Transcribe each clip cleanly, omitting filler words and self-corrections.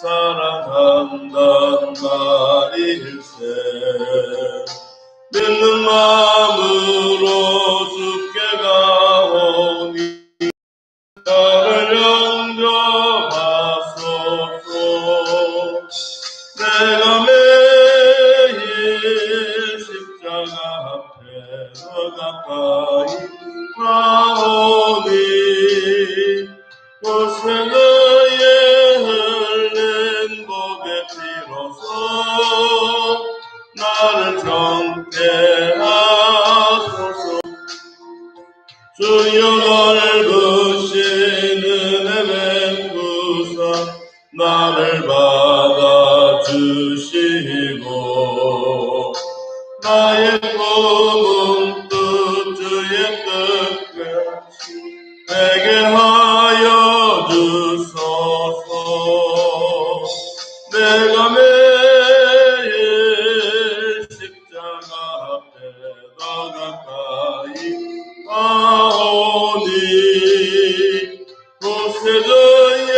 사랑한단 말일세. 믿는 마음으로 주께 가오니 나를 영접하소서. 내가 매일 십자가 앞에 더 가까이 가오니 벌써 너의 흘린 복의 피로써 나를 정케 하소서. 주여 넓으신 은혜 베푸사 나를 받아주시고 나의 꿈은 뜻 주의 뜻같이 되게 하여 주소서. 내가 매일 십자가 앞에 더 가까이 가오니 구세주의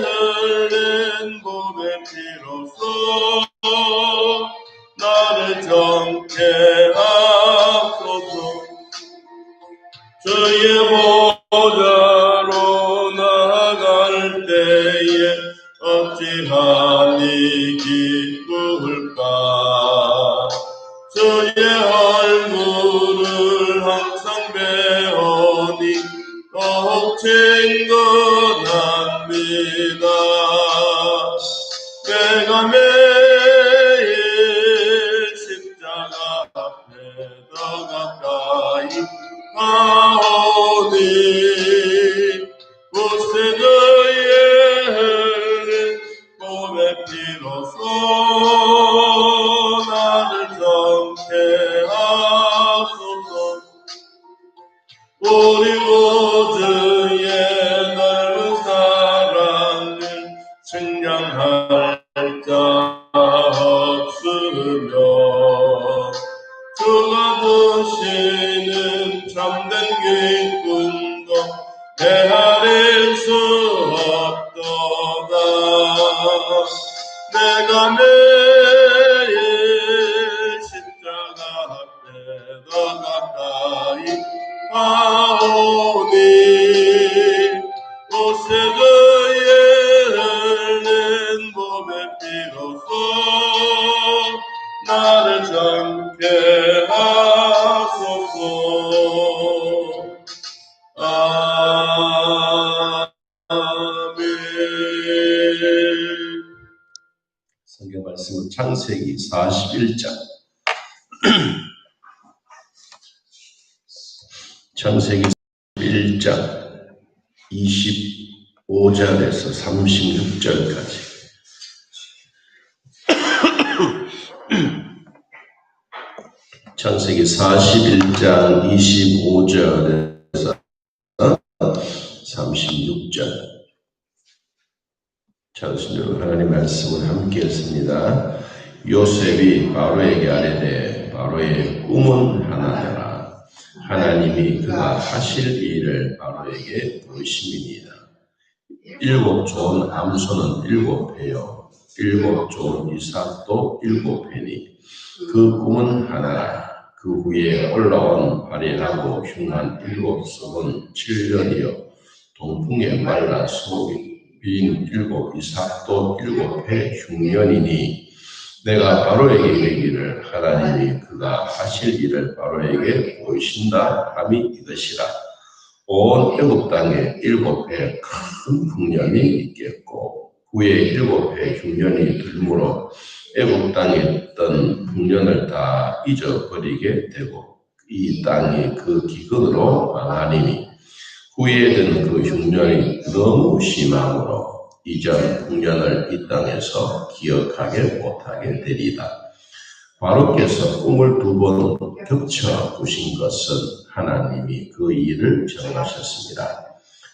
흘린 복의 피로써 나를 정케 하소서. 주의 보좌로 나아갈 때에 어찌하니 기쁠까. 주의 얼굴을 항상 배우니 더욱 친근합니다. 내가 매일 십자가 앞에 더 가까이 가오니 구세주의 흘린 복의 피로써 나를 정케 하소서. 우리 구주의 넓은 사랑을 증량할 자 없으며 주가 주시는 참된 기쁨도 헤아릴 수 없도다. 내가 매일 십자가 앞에 더 가까이 가오니 구세주의 흘린 복의 피로써 나를 정케 하소서. 아멘. 성경 말씀은 창세기 41장 창세기 1장 25절에서 36절까지 창세기 41장 25절에서 36절 장수님 하나님 말씀을 함께 했습니다. 요셉이 바로에게 아뢰되 바로의 꿈은 하나되라. 하나님이 그가 하실 일을 바로에게 보이심이니이다. 7 좋은 암소는 7회요 7 좋은 이삭도 7회니 그 꿈은 하나라. 그 후에 올라온 발해하고 흉한 7석은 7년이요 동풍에 말라 속이 빈 7 이삭도 7회 흉년이니 내가 바로에게 이르기를 하나님이 그가 하실 일을 바로에게 보이신다 함이 이것이라. 온 애굽 땅에 7회 큰 풍년이 있겠고 후에 7회 흉년이 들므로 애굽 땅에 있던 풍년을 다 잊어버리게 되고 이 땅이 그 기근으로 망하리니 후에 든 그 흉년이 너무 심함으로 이전 풍년을 이 땅에서 기억하게 못하게 되리다. 바로께서 꿈을 2번 겹쳐 꾸신 것은 하나님이 그 일을 정하셨습니다.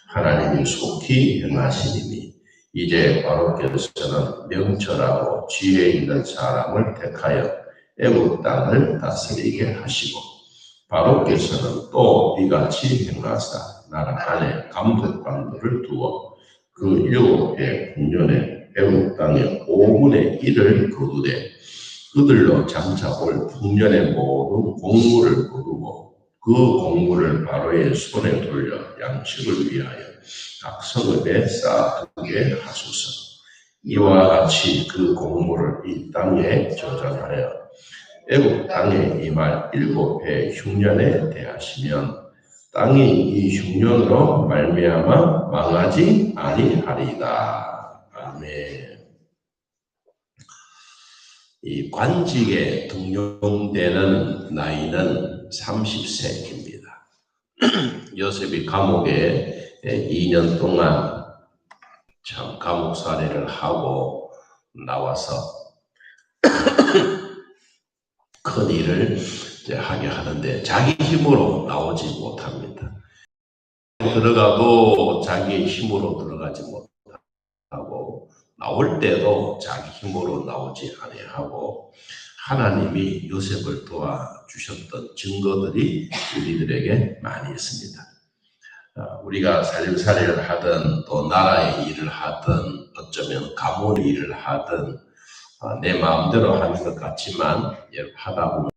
하나님이 속히 행하시리니 이제 바로께서는 명철하고 지혜 있는 사람을 택하여 애굽 땅을 다스리게 하시고 바로께서는 또 이같이 행하사 나라 안에 감독관들을 두어 그 7회 풍년에 애굽 땅의 5분의 1을 거두되 그들로 장차 올 풍년의 모든 곡물을 거두고 그 곡물을 바로의 손에 돌려 양식을 위하여 각 성읍에 쌓게 하소서. 이와 같이 그 곡물을 이 땅에 저장하여 애굽 땅에 임할 7해 흉년에 대하시면 땅이 이 흉년으로 말미암아 망하지 아니하리이다. 아멘. 이 관직에 등용되는 나이는 30세입니다. 요셉이 감옥에 2년 동안 참 감옥 살이를 하고 나와서 큰 일을 하게 하는데 자기 힘으로 나오지 못합니다. 들어가도 자기의 힘으로 들어가지 못하고 나올 때도 자기 힘으로 나오지 아니하고 하나님이 요셉을 도와주셨던 증거들이 우리들에게 많이 있습니다. 우리가 살림살이를 하든 또 나라의 일을 하든 어쩌면 가문의 일을 하든 내 마음대로 하는 것 같지만 하다 보면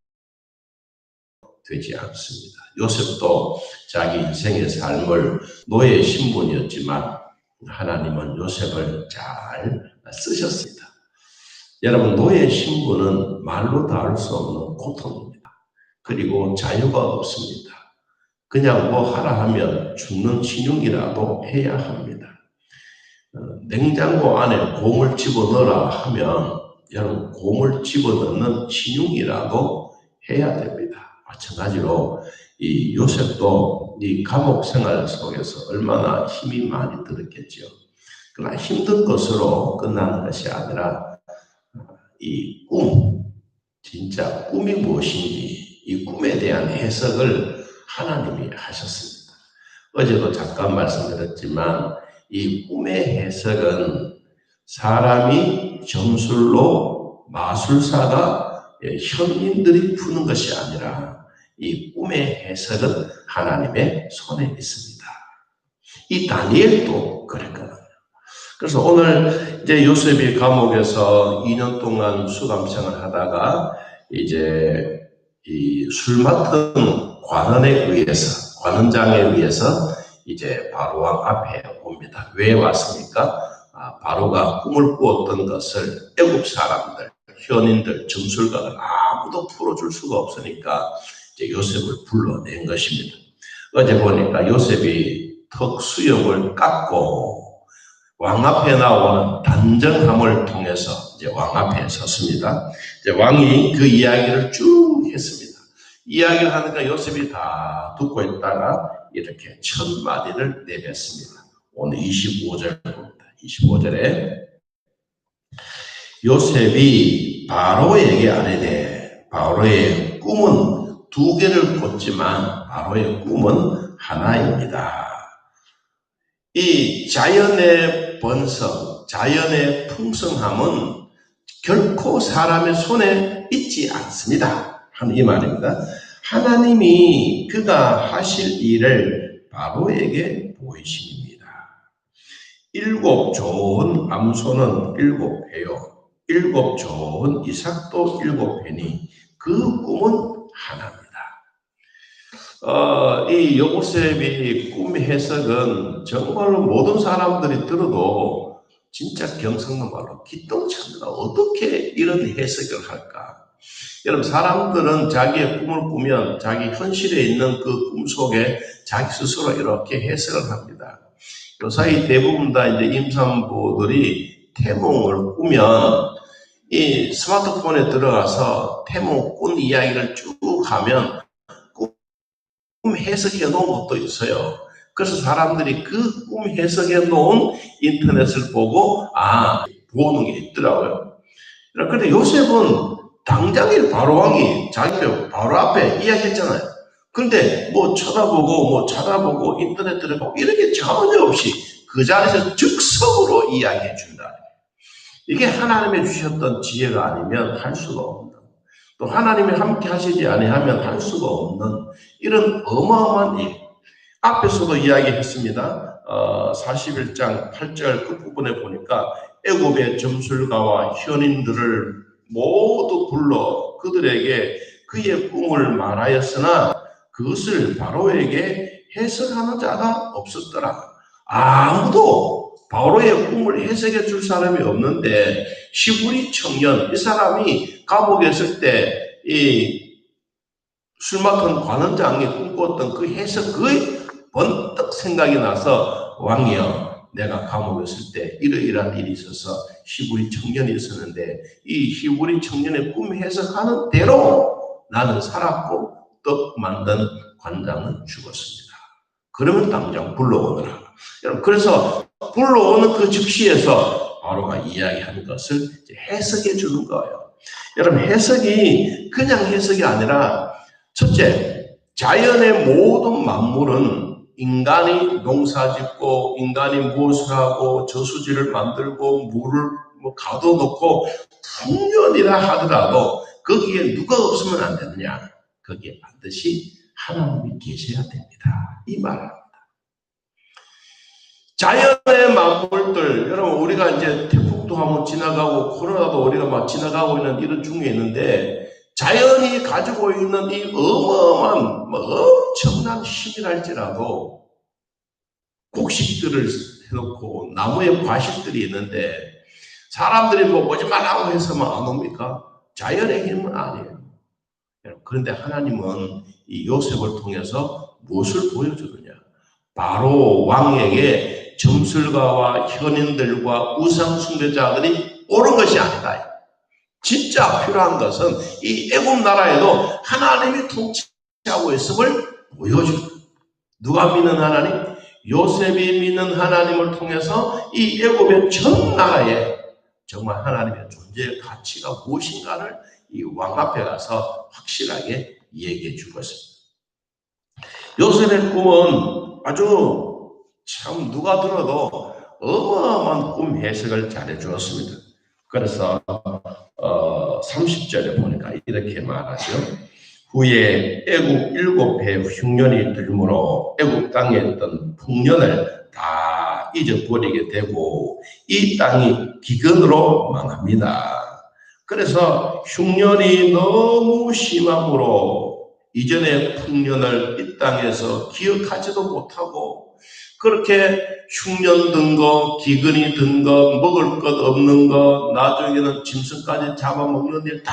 되지 않습니다. 요셉도 자기 인생의 삶을 노예 신분이었지만 하나님은 요셉을 잘 쓰셨습니다. 여러분, 노예 신분은 말로 다 할 수 없는 고통입니다. 그리고 자유가 없습니다. 그냥 뭐 하라 하면 죽는 신용이라도 해야 합니다. 냉장고 안에 곰을 집어넣으라 하면 여러분 곰을 집어넣는 신용이라도 해야 됩니다. 마찬가지로 이 요셉도 이 감옥 생활 속에서 얼마나 힘이 많이 들었겠죠. 그러나 힘든 것으로 끝나는 것이 아니라 이 꿈, 진짜 꿈이 무엇인지 이 꿈에 대한 해석을 하나님이 하셨습니다. 어제도 잠깐 말씀드렸지만 이 꿈의 해석은 사람이 점술로 마술사가 현인들이 푸는 것이 아니라 이 꿈의 해석은 하나님의 손에 있습니다. 이 다니엘도 그랬거든요. 그래서 오늘 이제 요셉이 감옥에서 2년 동안 수감생활을 하다가 이제 이 술 맡은 관원장에 의해서 이제 바로왕 앞에 옵니다. 왜 왔습니까? 바로가 꿈을 꾸었던 것을 애굽 사람들, 현인들, 점술가들 아무도 풀어줄 수가 없으니까 이제 요셉을 불러낸 것입니다. 어제 보니까 요셉이 턱 수염을 깎고 왕 앞에 나오는 단정함을 통해서 이제 왕 앞에 섰습니다. 이제 왕이 그 이야기를 쭉 했습니다. 이야기를 하니까 요셉이 다 듣고 있다가 이렇게 첫 마디를 내뱉습니다. 오늘 25절 봅니다. 25절에 요셉이 바로에게 아뢰되 바로의 꿈은 2개를 꿨지만 바로의 꿈은 하나입니다. 이 자연의 번성, 자연의 풍성함은 결코 사람의 손에 있지 않습니다. 하는 이 말입니다. 하나님이 그가 하실 일을 바로에게 보이십니다. 7 좋은 암소는 7회요. 7 좋은 이삭도 7회니 그 꿈은 하나입니다. 이 요셉의 꿈 해석은 정말로 모든 사람들이 들어도 진짜 경성는 말로 기똥차입니다. 어떻게 이런 해석을 할까? 여러분, 사람들은 자기의 꿈을 꾸면 자기 현실에 있는 그 꿈 속에 자기 스스로 이렇게 해석을 합니다. 요사이 대부분 다 이제 임산부들이 태몽을 꾸면 이 스마트폰에 들어가서 태몽 꾼 이야기를 쭉 하면 꿈 해석해 놓은 것도 있어요. 그래서 사람들이 그 꿈 해석해 놓은 인터넷을 보고 보는 게 있더라고요. 그런데 요셉은 당장에 바로왕이 자기 바로 앞에 이야기했잖아요. 그런데 뭐 쳐다보고 찾아보고 인터넷 들어보고 이렇게 전혀 없이 그 자리에서 즉석으로 이야기해 준다. 이게 하나님이 주셨던 지혜가 아니면 할 수가 없는, 또 하나님이 함께 하시지 아니하면 할 수가 없는 이런 어마어마한 일. 앞에서도 이야기했습니다. 41장 8절 끝부분에 보니까 애굽의 점술가와 현인들을 모두 불러 그들에게 그의 꿈을 말하였으나 그것을 바로에게 해석하는 자가 없었더라. 아무도 바로의 꿈을 해석해 줄 사람이 없는데 시부리 청년, 이 사람이 감옥에 있을 때 이 술 맡은 관원장이 꿈꿨던 그 해석, 그의 번뜩 생각이 나서 왕이여, 내가 감옥에 있을 때 이러이러한 일이 있어서 히브리 청년이 있었는데 이 히브리 청년의 꿈 해석하는 대로 나는 살았고 떡 만든 관장은 죽었습니다. 그러면 당장 불러오너라. 여러분, 그래서 불러오는 그 즉시에서 바로가 이야기한 것을 해석해 주는 거예요. 여러분, 해석이 그냥 해석이 아니라 첫째, 자연의 모든 만물은 인간이 농사짓고 인간이 무엇을 하고 저수지를 만들고 물을 가둬놓고 풍년이라 하더라도 거기에 누가 없으면 안 되느냐? 거기에 반드시 하나님이 계셔야 됩니다. 이 말입니다. 자연의 만물들, 여러분, 우리가 이제 태풍도 한번 지나가고 코로나도 우리가 막 지나가고 있는 이런 중에 있는데 자연이 가지고 있는 이 어마어마한 엄청난 힘이랄지라도 곡식들을 해놓고 나무에 과실들이 있는데 사람들이 오지 말라고 해서만 안 옵니까? 자연의 힘은 아니에요. 그런데 하나님은 이 요셉을 통해서 무엇을 보여주느냐? 바로 왕에게 점술가와 현인들과 우상 숭배자들이 옳은 것이 아니다. 진짜 필요한 것은 이 애굽 나라에도 하나님이 통치하고 있음을 보여줍니다. 누가 믿는 하나님? 요셉이 믿는 하나님을 통해서 이 애굽의 전 나라에 정말 하나님의 존재의 가치가 무엇인가를 이 왕 앞에 가서 확실하게 얘기해 주고 있습니다. 요셉의 꿈은 아주 참 누가 들어도 어마어마한 꿈 해석을 잘해 주었습니다. 그래서 30절에 보니까 이렇게 말하죠. 후에 애굽 7해 흉년이 들므로 애굽 땅에 있던 풍년을 다 잊어버리게 되고 이 땅이 기근으로 망합니다. 그래서 흉년이 너무 심함으로 이전의 풍년을 이 땅에서 기억하지도 못하고 그렇게 흉년 든 거, 기근이 든 거, 먹을 것 없는 거, 나중에는 짐승까지 잡아먹는 일 다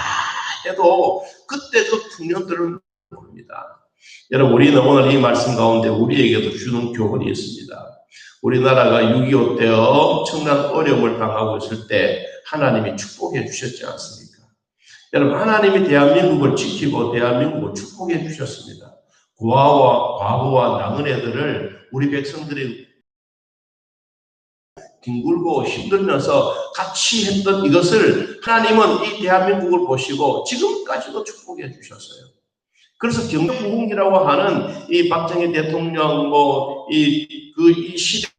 해도 그때 그 풍년들을 모릅니다. 여러분, 우리는 오늘 이 말씀 가운데 우리에게도 주는 교훈이 있습니다. 우리나라가 6.25 때 엄청난 어려움을 당하고 있을 때 하나님이 축복해 주셨지 않습니까? 여러분, 하나님이 대한민국을 지키고 대한민국을 축복해 주셨습니다. 고아와 과부와 나그네들을 우리 백성들이 뒹굴고 힘들면서 같이 했던 이것을 하나님은 이 대한민국을 보시고 지금까지도 축복해 주셨어요. 그래서 경제부흥이라고 하는 이 박정희 대통령 이 시대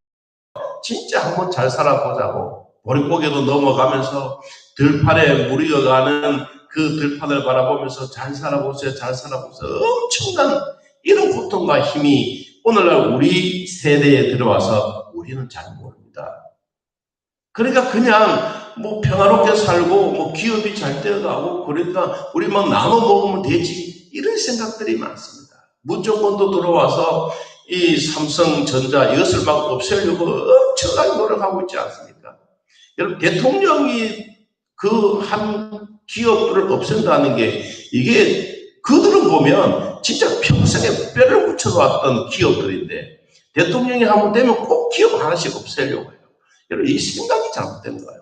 진짜 한번 잘 살아보자고 보릿고개도 넘어가면서 들판에 물이 가는 그 들판을 바라보면서 잘 살아보세요, 잘 살아보세요. 엄청난 이런 고통과 힘이 오늘날 우리 세대에 들어와서 우리는 잘 모릅니다. 그러니까 그냥 평화롭게 살고 기업이 잘 되어가고 그러니까 우리 나눠 먹으면 되지 이런 생각들이 많습니다. 문정권도 들어와서 이 삼성전자 이것을 막 없애려고 엄청나게 노력하고 있지 않습니까? 여러분, 대통령이 그 한 기업들을 없앤다는 게 이게 그들은 보면 진짜 평생에 뼈를 묻혀놓았던 기업들인데 대통령이 한번 되면 꼭 기업 하나씩 없애려고 해요. 여러분, 이 생각이 잘못된 거예요.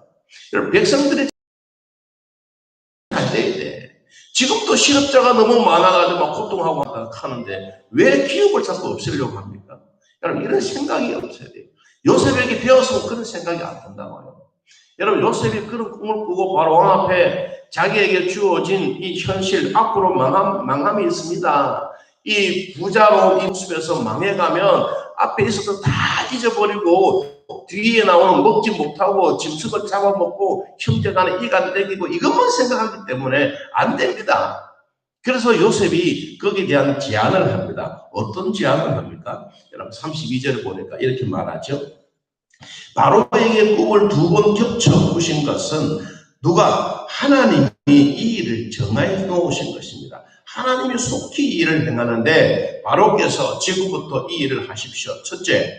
여러분, 백성들이 잘 돼야 돼. 지금도 실업자가 너무 많아가지고 막 고통하고 하는데 왜 기업을 자꾸 없애려고 합니까? 여러분, 이런 생각이 없어야 돼요. 요셉에게 배웠으면 그런 생각이 안 든다고요. 여러분, 요셉이 그런 꿈을 꾸고 바로 왕 앞에 자기에게 주어진 이 현실, 앞으로 망함이 있습니다. 이 부자로 이 모습에서 망해가면 앞에 있어도 다 잊어버리고 뒤에 나오는 먹지 못하고 짐승을 잡아먹고 형제간에 이간 떼기고 이것만 생각하기 때문에 안 됩니다. 그래서 요셉이 거기에 대한 제안을 합니다. 어떤 제안을 합니까? 여러분, 32절을 보니까 이렇게 말하죠. 바로에게 꿈을 2번 겹쳐 주신 것은 누가? 하나님이 이 일을 정해 놓으신 것입니다. 하나님이 속히 이 일을 행하는데 바로께서 지금부터 이 일을 하십시오. 첫째,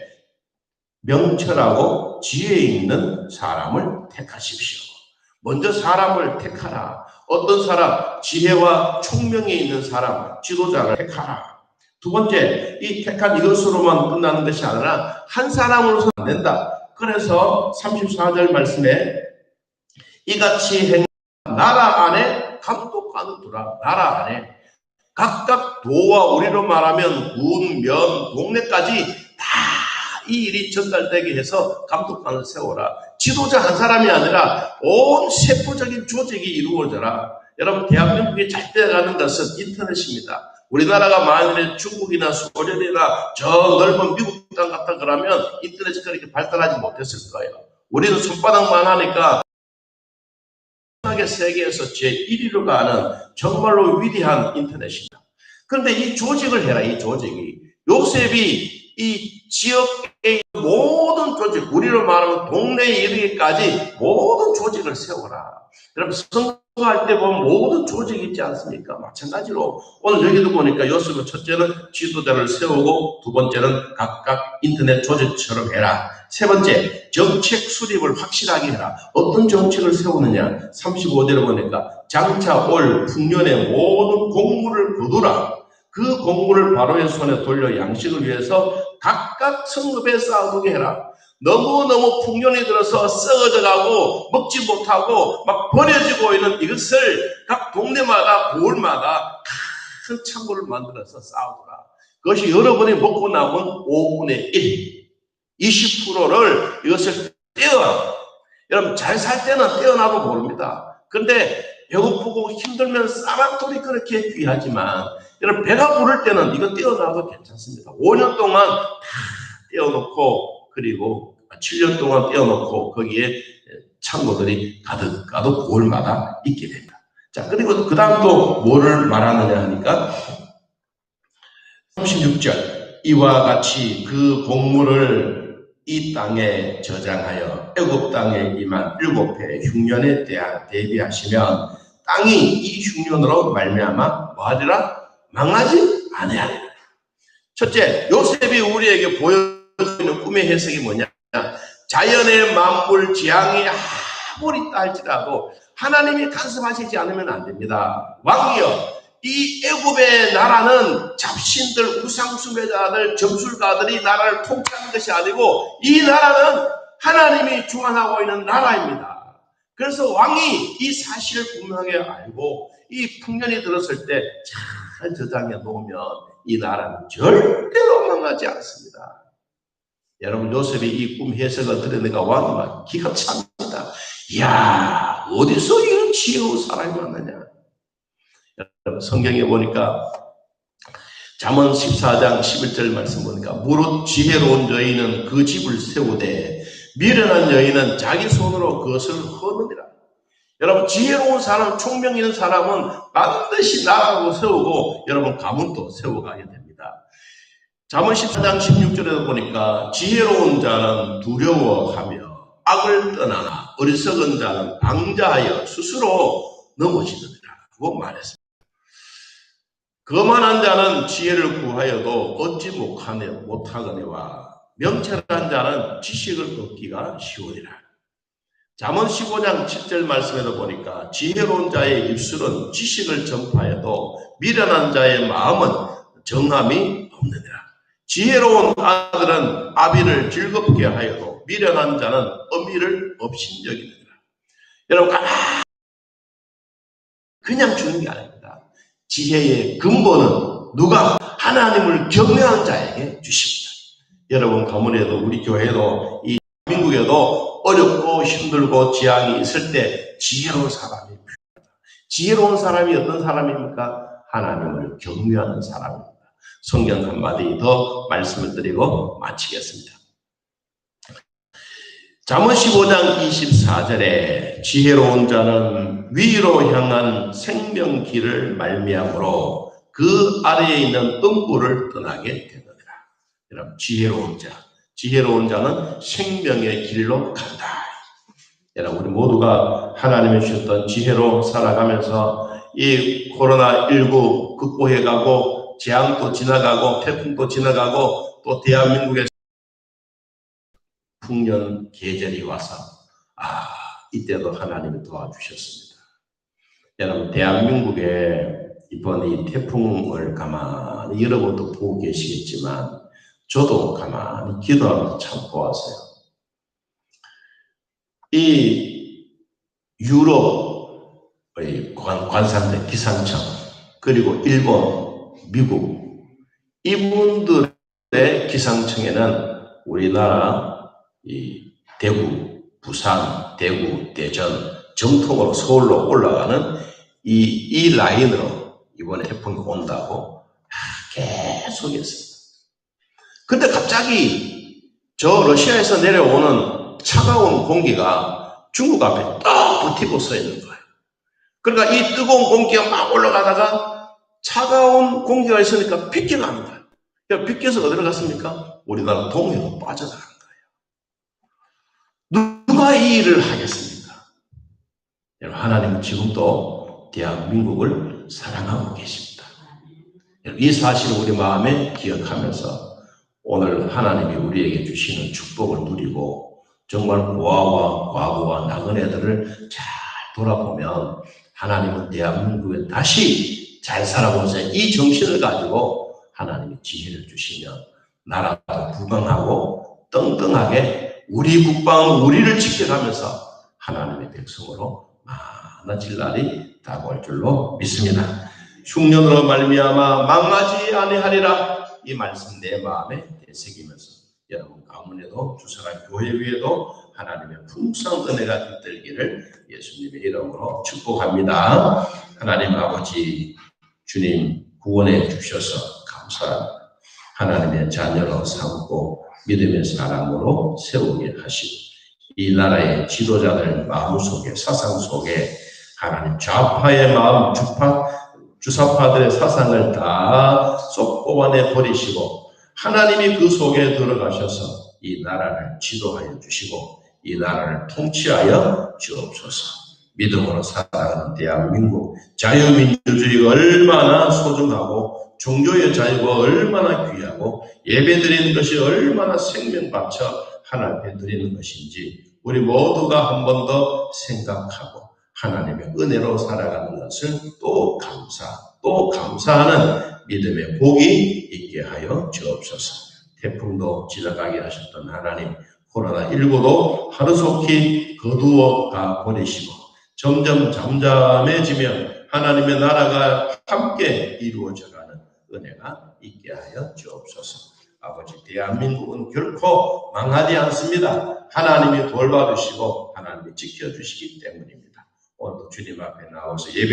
명철하고 지혜 있는 사람을 택하십시오. 먼저 사람을 택하라. 어떤 사람? 지혜와 총명이 있는 사람, 지도자를 택하라. 두 번째, 이 택한 이것으로만 끝나는 것이 아니라 한 사람으로서는 안 된다. 그래서 34절 말씀에 이같이 행 나라 안에 감독관을 두라. 나라 안에 각각 도와 우리로 말하면 군, 면, 동네까지 다 이 일이 전달되게 해서 감독관을 세워라. 지도자 한 사람이 아니라 온 세부적인 조직이 이루어져라. 여러분, 대한민국이 잘 돼가는 것은 인터넷입니다. 우리나라가 만일에 중국이나 소련이나 저 넓은 미국 땅 같다 그러면 인터넷이 그렇게 발달하지 못했을 거예요. 우리는 손바닥만 하니까 세계에서 제1위로 가는 정말로 위대한 인터넷입니다. 그런데 이 조직을 해라. 이 조직이 요셉이 이 지역의 모든 조직, 우리로 말하면 동네에 이르기까지 모든 조직을 세워라. 여러분, 선거할 때 보면 모든 조직이 있지 않습니까? 마찬가지로 오늘 여기도 보니까 요셉은 첫째는 지도자를 세우고 두 번째는 각각 인터넷 조직처럼 해라. 세 번째, 정책 수립을 확실하게 해라. 어떤 정책을 세우느냐? 35절에 보니까 장차 올 풍년의 모든 공물을 거두라. 그 공물을 바로의 손에 돌려 양식을 위해서 각각 성읍에 쌓아두게 해라. 너무너무 풍년이 들어서 썩어져가고 먹지 못하고 막 버려지고 있는 이것을 각 동네마다 고을마다 큰 창고를 만들어서 쌓아두라. 그것이 여러분이 먹고 남은 5분의 1, 20%를 이것을 떼어라. 여러분, 잘 살 때는 떼어놔도 모릅니다. 그런데 배고프고 힘들면 쌀한톨이 그렇게 귀하지만 여러분, 배가 부를 때는 이거 떼어놔도 괜찮습니다. 5년 동안 다 떼어놓고 그리고 7년 동안 떼어놓고 거기에 창고들이 가득가득 고을마다 있게 됩니다. 자, 그리고 그 다음 또 뭐를 말하느냐 하니까 36절 이와 같이 그 공물을 이 땅에 저장하여 애굽 땅에 임한 7해 흉년에 대비하시면 땅이 이 흉년으로 말미암아 뭐하리라? 망하지 아니하리라. 첫째, 요셉이 우리에게 보여주는 꿈의 해석이 뭐냐? 자연의 만물 지향이 아무리 있다 할지라도 하나님이 간섭하시지 않으면 안 됩니다. 왕이여, 이 애굽의 나라는 잡신들, 우상숭배자들, 점술가들이 나라를 통치하는 것이 아니고 이 나라는 하나님이 주관하고 있는 나라입니다. 그래서 왕이 이 사실을 분명하게 알고 이 풍년이 들었을 때 잘 저장해 놓으면 이 나라는 절대로 망하지 않습니다. 여러분, 요셉이 이 꿈 해석을 들으니까 왕이 막 기가 찹니다. 이야, 어디서 이런 지혜로운 사람이 왔느냐. 여러분, 성경에 보니까 잠언 14장 11절 말씀 보니까 무릇 지혜로운 여인은 그 집을 세우되 미련한 여인은 자기 손으로 그것을 허느니라. 여러분, 지혜로운 사람, 총명 있는 사람은 반드시 나라도 세우고 여러분 가문도 세워가야 됩니다. 잠언 14장 16절에도 보니까 지혜로운 자는 두려워하며 악을 떠나나 어리석은 자는 방자하여 스스로 넘어지느니라 고 말했습니다. 거만한 자는 지혜를 구하여도 얻지 못하거니와 명철한 자는 지식을 얻기가 쉬우니라. 잠언 15장 7절 말씀에도 보니까 지혜로운 자의 입술은 지식을 전파해도 미련한 자의 마음은 정함이 없느니라. 지혜로운 아들은 아비를 즐겁게 하여도 미련한 자는 어미를 업신여기느니라. 여러분, 그냥 주는 게 아닙니다. 지혜의 근본은 누가? 하나님을 경외하는 자에게 주십니다. 여러분, 가문에도 우리 교회도 이 민국에도 어렵고 힘들고 지향이 있을 때 지혜로운 사람이 필요합니다. 지혜로운 사람이 어떤 사람입니까? 하나님을 경외하는 사람입니다. 성경 한마디 더 말씀을 드리고 마치겠습니다. 잠언 15장 24절에 지혜로운 자는 위로 향한 생명길을 말미암으로 그 아래에 있는 똥굴을 떠나게 되느니라. 여러분, 지혜로운 자, 지혜로운 자는 생명의 길로 간다. 여러분, 우리 모두가 하나님이 주셨던 지혜로 살아가면서 이 코로나19 극복해가고 재앙도 지나가고 태풍도 지나가고 또 대한민국의 풍년 계절이 와서 이때도 하나님이 도와주셨습니다. 여러분, 대한민국에 이번 이 태풍을 가만히 여러분도 보고 계시겠지만 저도 가만히 기도하면서 참 보았어요. 이 유럽의 관상대 기상청 그리고 일본, 미국 이분들의 기상청에는 우리나라 이 대구, 부산, 대구, 대전 정통으로 서울로 올라가는 이 라인으로 이번에 태풍이 온다고 계속 했습니다. 근데 갑자기 저 러시아에서 내려오는 차가운 공기가 중국 앞에 딱 버티고 서 있는 거예요. 그러니까 이 뜨거운 공기가 막 올라가다가 차가운 공기가 있으니까 빗겨가는 거예요. 그러니까 빗겨서 어디로 갔습니까? 우리나라 동해로 빠져나간 거예요. 누가 이 일을 하겠습니까? 하나님은 지금도 대한민국을 사랑하고 계십니다. 이 사실을 우리 마음에 기억하면서 오늘 하나님이 우리에게 주시는 축복을 누리고 정말 고아와 과부와 나그네들을 잘 돌아보면 하나님은 대한민국에 다시 잘 살아보자 이 정신을 가지고 하나님이 지혜를 주시면 나라도 부강하고 떵떵하게 우리 국방은 우리를 지켜가면서 하나님의 백성으로 많아질 날이 다가올 줄로 믿습니다. 흉년으로 말미암아 망하지 아니하리라 이 말씀 내 마음에 되새기면서 여러분 가문에도 주사랑 교회 위에도 하나님의 풍성한 은혜가 깃들기를 예수님의 이름으로 축복합니다. 하나님 아버지 주님 구원해 주셔서 감사합니다. 하나님의 자녀로 삼고 믿음의 사람으로 세우게 하시고 이 나라의 지도자들 마음속에 사상 속에 하나님 좌파의 마음 주사파들의 사상을 다 쏙 뽑아내 버리시고 하나님이 그 속에 들어가셔서 이 나라를 지도하여 주시고 이 나라를 통치하여 주옵소서. 믿음으로 살아가는 대한민국 자유민주주의가 얼마나 소중하고 종교의 자유가 얼마나 귀하고 예배드리는 것이 얼마나 생명 바쳐 하나님 앞에 드리는 것인지 우리 모두가 한 번 더 생각하고 하나님의 은혜로 살아가는 것을 또 감사하는 믿음의 복이 있게 하여 주옵소서. 태풍도 지나가게 하셨던 하나님, 코로나19도 하루속히 거두어 가 버리시고 점점 잠잠해지면 하나님의 나라가 함께 이루어져가는 은혜가 있게 하여 주옵소서. 아버지, 대한민국은 결코 망하지 않습니다. 하나님이 돌봐주시고 하나님이 지켜주시기 때문입니다. 오늘도 주님 앞에 나와서 예배